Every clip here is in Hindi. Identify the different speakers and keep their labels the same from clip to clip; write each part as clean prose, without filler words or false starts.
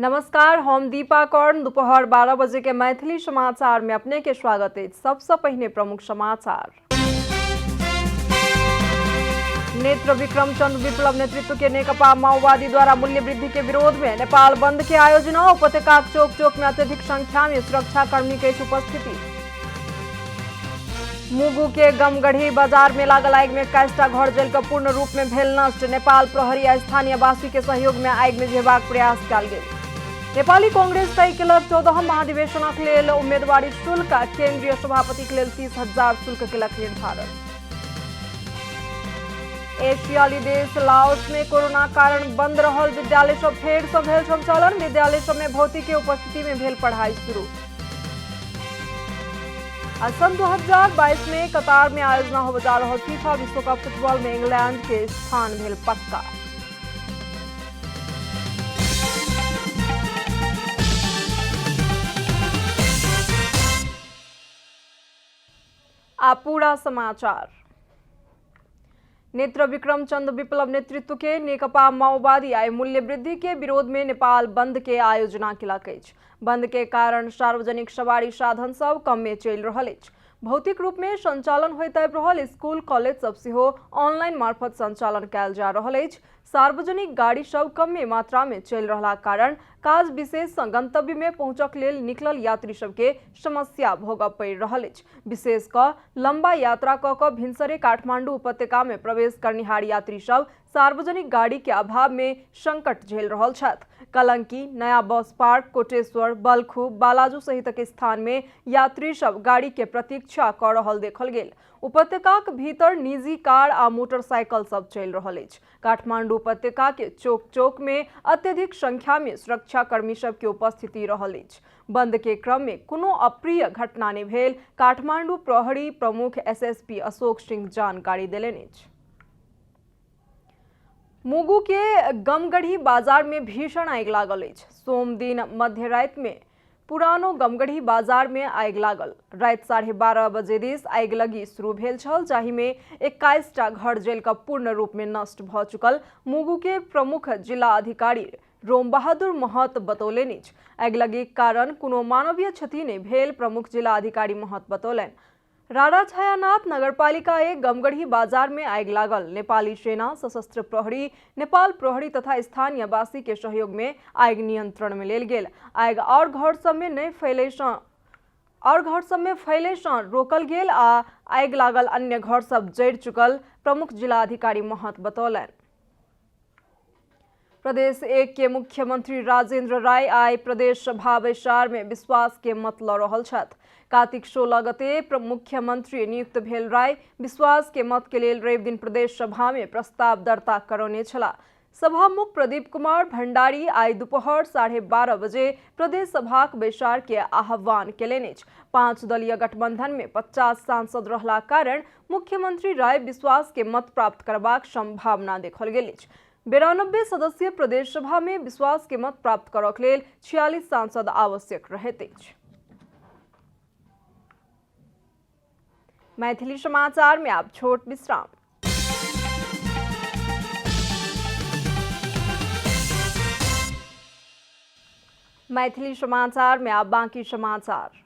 Speaker 1: नमस्कार, हम दीपा कर्ण। दोपहर 12 बजे के मैथिली समाचार में अपने के स्वागत है। सबसे पहले प्रमुख समाचार। नेत्र विक्रम चंद्र विप्लव नेतृत्व के नेकपा माओवादी द्वारा मूल्य वृद्धि के विरोध में नेपाल बंद के आयोजना। उपत्यका चौक चौक में अत्यधिक संख्या में सुरक्षा कर्मी की उपस्थिति। मुगु के गमगढ़ी बाजार में लागल आग में 21टा घर जल कर पूर्ण रूप में भेल नष्ट। नेपाल प्रहरी आ स्थानीय वासी के सहयोग में आग में बुझेबाक प्रयास कयल गेल। नेपाली कांग्रेस तय केलक 14 महाधिवेशनक लेल उम्मीदवारी शुल्क। केंद्रीय सभापति के लेल 30,000 शुल्क केलक निर्धारण। एशियाली देश लाओस में कोरोना कारण बंद रहल विद्यालय सब फेर सँ भेल संचालन। विद्यालय सब में भौतिक के उपस्थिति में भेल पढ़ाई शुरू। सन 2022 में कतार में आयोजना होबे जा रहल फीफा विश्व कप फुटबॉल में इंग्लैंड के स्थान भेल पक्का। पूरा समाचार। नेत्र विक्रम चंद्र विप्लव नेतृत्व के नेकपा माओवादी आय मूल्य वृद्धि के विरोध में नेपाल बंद के आयोजना केलक अछि। बंद के कारण सार्वजनिक सवारी साधन सब कम में चलि रहल अछि। भौतिक रूप में संचालन होइत आबि रहल स्कूल कॉलेज सब सेहो ऑनलाइन मार्फत संचालन कयल जा रहल अछि। सार्वजनिक गाड़ी सब कम मात्रा में चलि रहला कारण काज विशेष गंतव्य में पहुंचक लेल निकलल यात्री सबके समस्या भोगऽ पड़ि रहल अछि। विशेष क लंबा यात्रा क भिनसरे काठमांडू उपत्यका में प्रवेश करनिहार यात्री सब सार्वजनिक गाड़ी के अभाव में संकट झेल रहल छथि। कलंकी, नया बस पार्क, कोटेश्वर, बलखू, बालाजू सहित के स्थान में यात्री सब गाड़ी के प्रतीक्षा कर रहल देखल गेल। उपत्यकाक भीतर निजी कार आ मोटरसाइकिल सब चलि रहल अछि। काठमांडू उपत्यका के चौक चौक में अत्यधिक संख्या में सुरक्षा कर्मी सब के उपस्थिति रहल अछि। बंद के क्रम में कोनो अप्रिय घटना नहीं भेल। काठमांडू प्रहरी प्रमुख एसएसपी अशोक सिंह जानकारी देलनि अछि। मुगु के गमगढ़ी बाजार में भीषण आगि लागल अछि। सोम दिन मध्य राति में पुरानो गमगढ़ी बाजार में आगि लागल। राति 12:30 बजे दिस आगि लगी शुरू भेल छल, जाहि में 21टा घर जल कऽ पूर्ण रूप में नष्ट भऽ चुकल मुगु के प्रमुख जिला अधिकारी रोम बहादुर महत बतौलनि अछि। आगि लगी कारण कोनो मानवीय क्षति नहीं भेल। प्रमुख जिला अधिकारी महत बतौलनि। राणा छायानाथ नगरपालिका एक गमगढ़ी बाजार में आगि लागल। नेपाली सेना, सशस्त्र प्रहरी, नेपाल प्रहरी तथा स्थानीय वासी के सहयोग में आगि नियंत्रण में लेल गेल। आगि और घर सब में फैले सँ रोकल गेल आ आगि लागल अन्य घर सब जरि चुकल प्रमुख जिला अधिकारी महत बतौलनि। प्रदेश 1 के मुख्यमंत्री राजेंद्र राय आइ प्रदेश सभा बैसार में विश्वास के मत लऽ रहल छथि। कार्तिक 16 गते मुख्यमंत्री नियुक्त भेल राय विश्वास के मत के लेल रवि दिन प्रदेश सभा में प्रस्ताव दर्ता करौने छलाह। सभामुख प्रदीप कुमार भंडारी आइ दोपहर 12:30 बजे प्रदेश सभाक बैसार के आह्वान केलनि अछि। 5 दलीय गठबंधन में 50 सांसद रहला कारण मुख्यमंत्री राय विश्वास के मत प्राप्त करबाक संभावना देखल गेल अछि। 92 सदस्यीय प्रदेश सभा में विश्वास के मत प्राप्त करक लेल 46 सांसद आवश्यक रहैत अछि। मैथिली समाचार में आप छोट विश्राम। मैथिली समाचार में आप बाकी समाचार।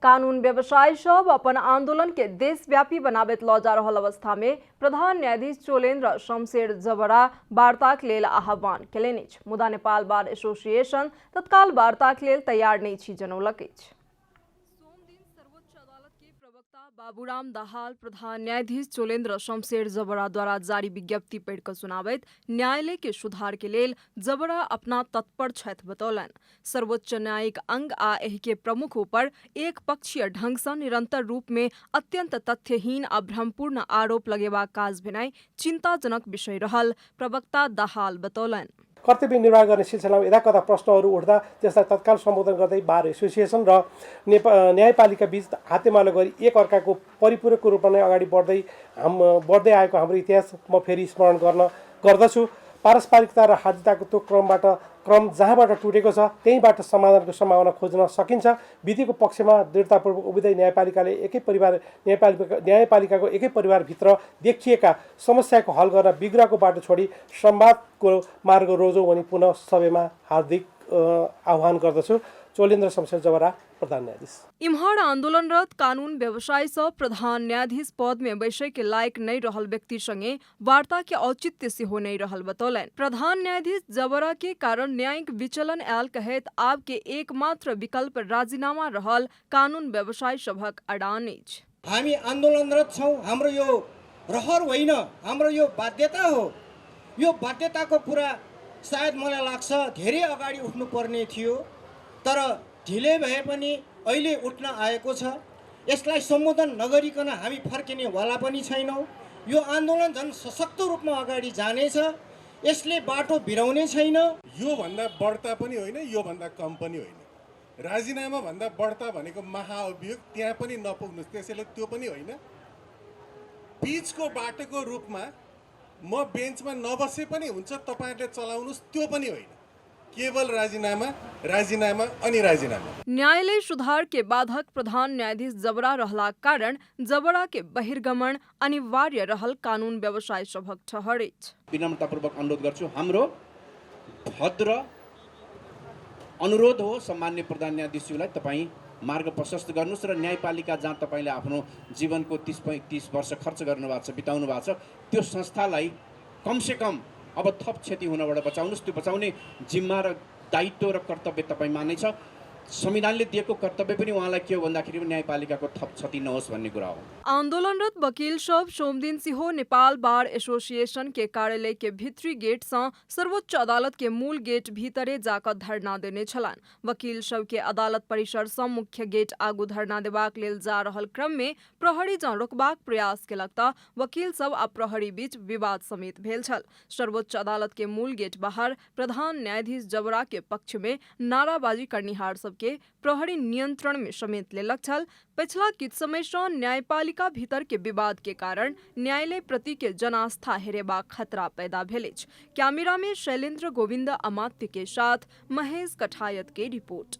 Speaker 1: कानून व्यवसायी सब अपन आंदोलन के देशव्यापी बनाबैत लऽ जा रहल अवस्था में प्रधान न्यायाधीश चोलेन्द्र शमशेर जबरा वार्ताक लेल आह्वान केलनि अछि। मुदा नेपाल बार एसोसिएशन तत्काल वार्ताक लेल तैयार नहि छी जनौलक अछि। बाबूराम दाहाल प्रधान न्यायाधीश चोलेन्द्र शमशेर जबरा द्वारा जारी विज्ञप्ति पढ़िकर सुनाबैत न्यायालय के सुधार के लेल जबरा अपना तत्पर छथि बतौलनि। सर्वोच्च न्यायिक अंग आ एहि के प्रमुख ऊपर एक पक्षीय ढंग सँ निरंतर रूप में अत्यंत तथ्यहीन आ भ्रमपूर्ण आरोप लगेबाक काज भेनाइ चिंताजनक विषय रहल प्रवक्ता दाहाल बतौलनि।
Speaker 2: कर्तव्य निर्वाह गर्ने सिलसिलामा यदाकदा प्रश्नहरू उठ्दा त्यसलाई तत्काल सम्बोधन गर्दै बार एसोसिएसन र न्यायपालिका बीच हातेमालो गरी एक अर्काको परिपूरक रूपमा नै अगाडि बढ्दै आएको हाम्रो इतिहास म फेरि स्मरण गर्दछु। पारस्परिकता र हाजिताको त्यो क्रम जहाँबाट टुटेको छ त्यहीँबाट समाधानको सम्भावना खोज्न सकिन्छ। विधिको पक्षमा दृढतापूर्वक उभिँदै न्यायपालिकाको एकै परिवारभित्र देखिएका समस्याको हल गर्न विग्रहको बाटो छोडी संवादको मार्ग रोजौँ भनी पुनः सबैमा हार्दिक आह्वान गर्दछु। चोलेन्द्र शमशेर जबरा, प्रधान न्यायाधीश।
Speaker 1: इम्हर आंदोलनरत कानून व्यवसाय से प्रधान न्यायाधीश पद में बैसे के लायक नहीं रहल व्यक्ति संगे वार्ता के औचित्य से हो नहीं रहल बतौलन। प्रधान न्यायाधीश जबरा के कारण न्यायिक विचलन आयल कहेत आब के एकमात्र विकल्प राजीनामा रहल कानून व्यवसाय सभक अडानिज।
Speaker 3: हामी आन्दोलनरत छौं, हाम्रो यो रहर होइन, हाम्रो यो बाध्यता हो। यो बाध्यताको कुरा सायद मलाई लाग्छ धेरै अगाडि उठ्नु पर्ने थियो, तर ढिलै भए पनि अहिले उठ्न आएको छ। यसलाई सम्बोधन नगरिकन हामी फर्किने वाला पनि छैनौँ। यो आन्दोलन झन् सशक्त रूपमा अगाडि जानेछ, यसले बाटो बिराउने छैन।
Speaker 4: यो भन्दा बढ्ता पनि होइन, यो भन्दा कम पनि होइन। राजीनामा भन्दा बढ्ता भनेको महाअभियोग त्यहाँ पनि नपुग्नुस्, त्यसैले त्यो पनि होइन। बीचको बाटोको रूपमा म बेन्चमा नबसे पनि हुन्छ, तपाईहरुले चलाउनुस्, त्यो पनि होइन। केवल राजीनामा, राजीनामा अनि राजीनामा।
Speaker 1: न्यायालय सुधार के बाधक प्रधान न्यायाधीश जबरा रहला कारण जबरा के बहिर्गमन अनिवार्य रहल कानून व्यवसाय सभक ठहरेछ।
Speaker 5: विनम्रतापूर्वक अनुरोध गर्छु, हाम्रो भद्र अनुरोध हो सम्माननीय प्रधान न्यायाधीशज्यूलाई तपाईँ मार्ग प्रशस्त गर्नुस् र न्यायपालिका जहाँ तपाईले आफ्नो जीवनको 30-35 वर्ष खर्च गर्नुभएको छ, बिताउनु भएको छ, त्यो संस्थालाई कमसेकम अब थप क्षति हुनबाट बचाउनुस्। त्यो बचाउने जिम्मा र दायित्व र कर्तव्य तपाईमा नै छ। संविधानले दिएको कर्तव्य पनि उहाँलाई के हो भन्दाखेरि न्यायपालिकाको थप क्षति नहोस् भन्ने कुरा हो।
Speaker 1: आंदोलनरत वकील सब सोमदिन सिंह नेपाल बार एसोसिएशन के कार्यालय के भित्री गेट से सर्वोच्च अदालत के मूल गेट भीतरे जाकर धरना देने छलान। वकील सब के अदालत परिसर से मुख्य गेट आगू धरना देबाक लेल जा रहल क्रम में प्रहरी जँ रोकबाक प्रयास केलक त वकील सब आ प्रहरी बीच विवाद समेत भेल छल। सर्वोच्च अदालत के मूल गेट बाहर प्रधान न्यायाधीश जबरा के पक्ष में नाराबाजी करनिहार सब के प्रहरी नियंत्रण में समेत लेलक छल। पिछला किछ समय से न्यायपालिका भीतर के विवाद के कारण न्यायालय प्रति के जनास्था हेरेबा खतरा पैदा भेलेछ। कैमरा में शैलेंद्र गोविंद अमात्य के साथ महेश कठायत के रिपोर्ट।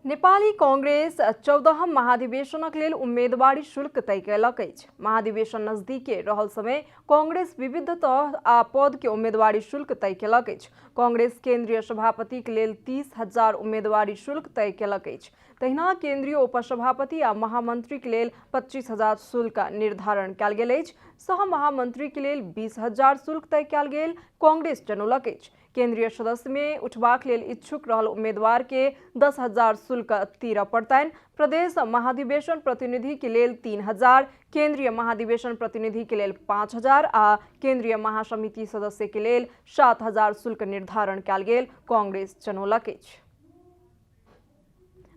Speaker 1: नेपाली कांग्रेस 14 महाधिवेशनक लेल उम्मेदवारी शुल्क तय कयलक अछि। महाधिवेशन नजदीके रहल समय कांग्रेस विविध तह आ पद के उम्मेदवारी शुल्क तय कयलक अछि। कांग्रेस केंद्रीय सभापति के लेल 30,000 उम्मेदवारी शुल्क तय कयलक अछि। तहिना केंद्रीय उपसभापति आ महामंत्री के लेल 25,000 शुल्क निर्धारण कयल गेल अछि। सह महामंत्री के लेल 20,000 शुल्क तय कयल गेल कांग्रेस जनौलक अछि। केंद्रीय सदस्य में उठबाक लेल इच्छुक रहल उम्मीदवार के 10,000 शुल्क तीरऽ पड़तनि। प्रदेश महाधिवेशन प्रतिनिधि के लेल 3,000, केंद्रीय महाधिवेशन प्रतिनिधि के लेल 5,000 आ केंद्रीय महासमिति सदस्य के लेल 7,000 शुल्क निर्धारण कयल गेल कांग्रेस जनौलक अछि।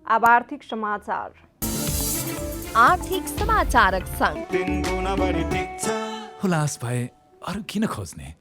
Speaker 1: अब आर्थिक समाचार।
Speaker 6: आर्थिक समाचारक संग
Speaker 7: हुलास भए अरू किन खोज्ने?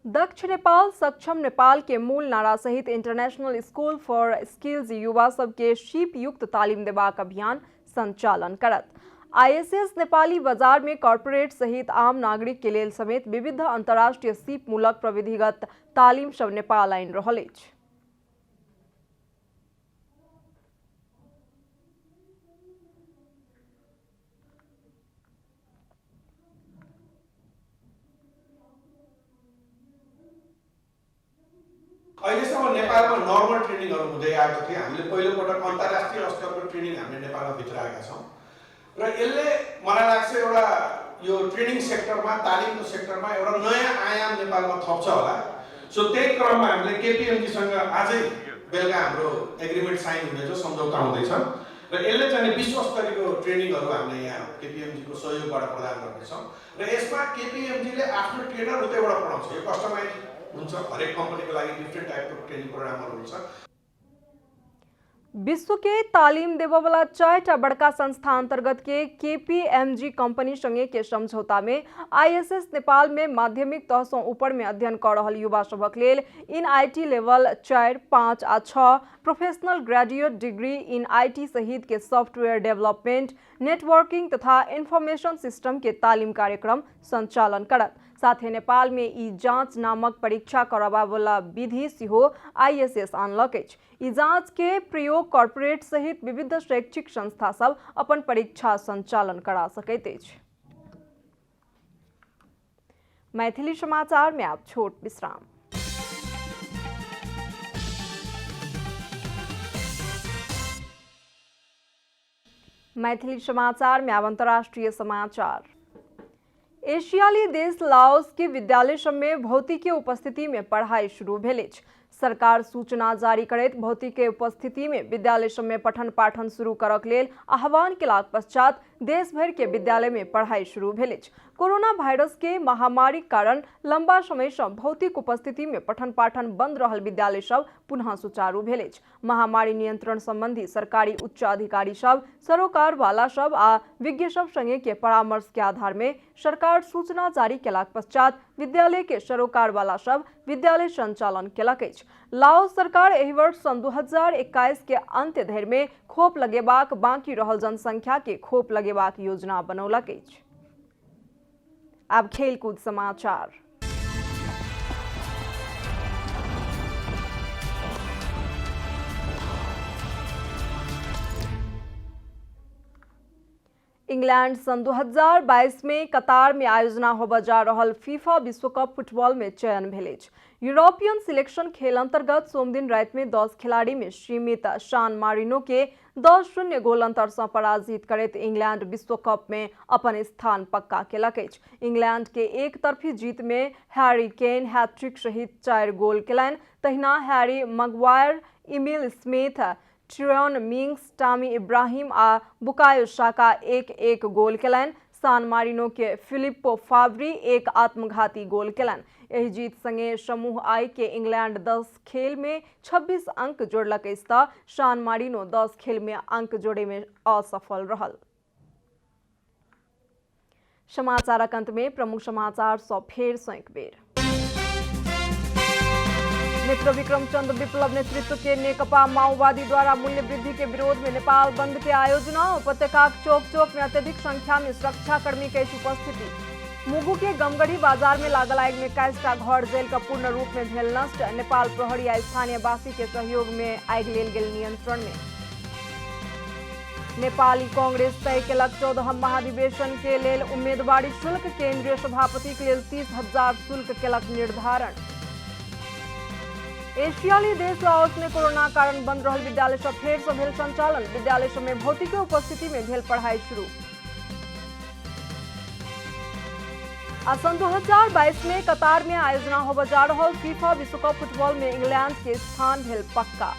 Speaker 1: दक्ष नेपाल सक्षम नेपाल के मूल नारा सहित इंटरनेशनल स्कूल फॉर स्किल्स युवा सबके शीप युक्त तालीम देबाक अभियान संचालन करत। ISS नेपाली बाजार में कॉर्पोरेट सहित आम नागरिक के लेल समेत विविध अंतर्राष्ट्रीय सीप मूलक प्रविधिगत तालीम सब नेपाल आनि रहल अछि।
Speaker 8: अहिलेसम्म नेपालमा नर्मल ट्रेनिङहरू हुँदै आएको थियो। हामीले पहिलोपटक अन्तर्राष्ट्रिय स्तरको ट्रेनिङ हामीले नेपालमा भित्राएका छौँ र यसले मलाई लाग्छ एउटा यो ट्रेनिङ सेक्टरमा, तालिमको सेक्टरमा एउटा नयाँ आयाम नेपालमा थप्छ होला। सो त्यही क्रममा हामीले केपीएमजीसँग आजै बेलुका हाम्रो एग्रिमेन्ट साइन हुँदैछ, सम्झौता हुँदैछ र यसले चाहिँ विश्वस्तरीयको ट्रेनिङहरू हामीले यहाँ केपीएमजीको सहयोगबाट प्रदान गर्नेछौँ र यसमा केपीएमजीले आफ्नो ट्रेनर उतैबाट पढाउँछ। यो कस्टमाइज हुन्छ, हरेक कम्पनीको लागि डिफ्रेन्ट टाइपको ट्रेनिङ प्रोग्रामहरू हुन्छ।
Speaker 1: विश्व के तालीम देवे वाला 4टा बड़का संस्था अंतर्गत के KPMG कंपनी संगे के समझौता में ISS नेपाल में माध्यमिक तह से ऊपर में अध्ययन कर रहल युवा सभक लेल इन IT लेवल 4, 5 आ 6 professional graduate degree in IT सहित के सॉफ्टवेयर डेवलपमेंट, नेटवर्किंग तथा इंफॉर्मेशन सिस्टम के तालीम कार्यक्रम संचालन करत। साथ ही नेपाल में ई जांच नामक परीक्षा करवा वाला विधि सिहो ISS आनलक अछि। ई जांच के प्रयोग कॉर्पोरेट सहित विविध शैक्षिक संस्था सब अपन परीक्षा संचालन करा सकैत अछि। मैथिली समाचार में आप छोट विश्राम। मैथिली समाचार में अब अंतर्राष्ट्रीय समाचार। एशियाली देश लाओस के विद्यालय सब में भौतिकी उपस्थिति में पढ़ाई शुरू भेल अछि। सरकार सूचना जारी करैत भौतिकी उपस्थिति में विद्यालय सब में पठन पाठन शुरू करक लेल आह्वान केलाक पश्चात देश भर के विद्यालय में पढ़ाई शुरू भेल अछि। कोरोना वायरस के महामारी कारण लंबा समय से भौतिक उपस्थिति में पठन पाठन बंद रहल विद्यालय सब पुनः सुचारू भेल अछि। महामारी नियंत्रण संबंधी सरकारी उच्च अधिकारी सब, सरोकार वाला सब आ विज्ञ सब संगे के परामर्श के आधार में सरकार सूचना जारी केलाक पश्चात विद्यालय के सरोकार वाला सब विद्यालय संचालन केलक अछि। लाओस सरकार एहि वर्ष सन 2021 के अंत्य धरि में खोप लगेबाक बाकी रहल जनसंख्या के खोप लगेबाक योजना बनौलक अछि। अब खेलकूद समाचार। इंग्लैंड सन 2022 में कतार में आयोजना होबा जा रहल फीफा विश्व कप फुटबॉल में चयन भेल अछि। यूरोपियन सिलेक्शन खेल अंतर्गत सोमदिन रात में 10 खिलाड़ी में सीमित सान मारिनो के 10-0 गोल अंतर से पराजित करैत इंग्लैंड विश्व कप में अपन स्थान पक्का केलक अछि। इंग्लैंड के एक तरफी जीत में हैरी केन हैट्रिक सहित 4 गोल केलनि। तहिना Harry Maguire, Emile Smith, Tyrone Mings, Tammy Abraham आ बुकायो साका एक गोल केलनि। सान मारिनो के फिलिप्पो फावरी एक आत्मघाती गोल केलनि। एहि जीत संगे समूह आई के इंग्लैंड 10 खेल में 26 अंक जोड़लक अछि तऽ सान मारिनो 10 खेल में अंक जोड़े में असफल रहल। समाचारक अंत में प्रमुख समाचार सब फेर सँ एक बेर। मित्र विक्रम चंद्र विप्लव नेतृत्व के नेकपा माओवादी द्वारा मूल्य वृद्धि के विरोध में नेपाल बंद के आयोजना। उपत्यका चौक चौक में अत्यधिक संख्या में सुरक्षाकर्मी के उपस्थिति। मुगु के गमगढ़ी बाजार में लागल आग में 21टा घर जल का पूर्ण रूप में भेल नष्ट। नेपाल प्रहरी आ स्थानीय वासी के सहयोग में आग लेल गेल नियंत्रण में। नेपाली कांग्रेस तय केलक 14हम महाधिवेशन के लेल उम्मीदवारी शुल्क। केंद्रीय सभापति के लेल 30,000 शुल्क केलक निर्धारण। एशियाली देश लाओस में कोरोना कारण बंद रहल विद्यालय सब फेर से भेल संचालन। विद्यालय सब में भौतिकी उपस्थिति में भेल पढ़ाई शुरू। सन 2022 में कतार में आयोजना होबा जा रहल फीफा विश्व कप फुटबॉल में इंग्लैंड के स्थान भेल पक्का।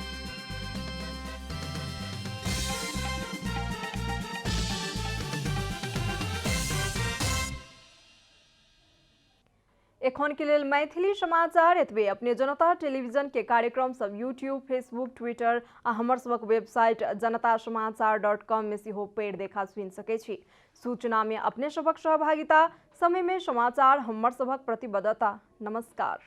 Speaker 1: एखन के लेल मैथिली समाचार एतबे। अपने जनता टेलीविजन के कार्यक्रम सब यूट्यूब, फेसबुक, ट्विटर आ हमर सबक वेबसाइट janatasamaachar.com में सेहो पेड़ देखा सुनि सकै छी। सूचना में अपने सबक सहभागिता, समय में समाचार हमर सबक प्रतिबद्धता। नमस्कार।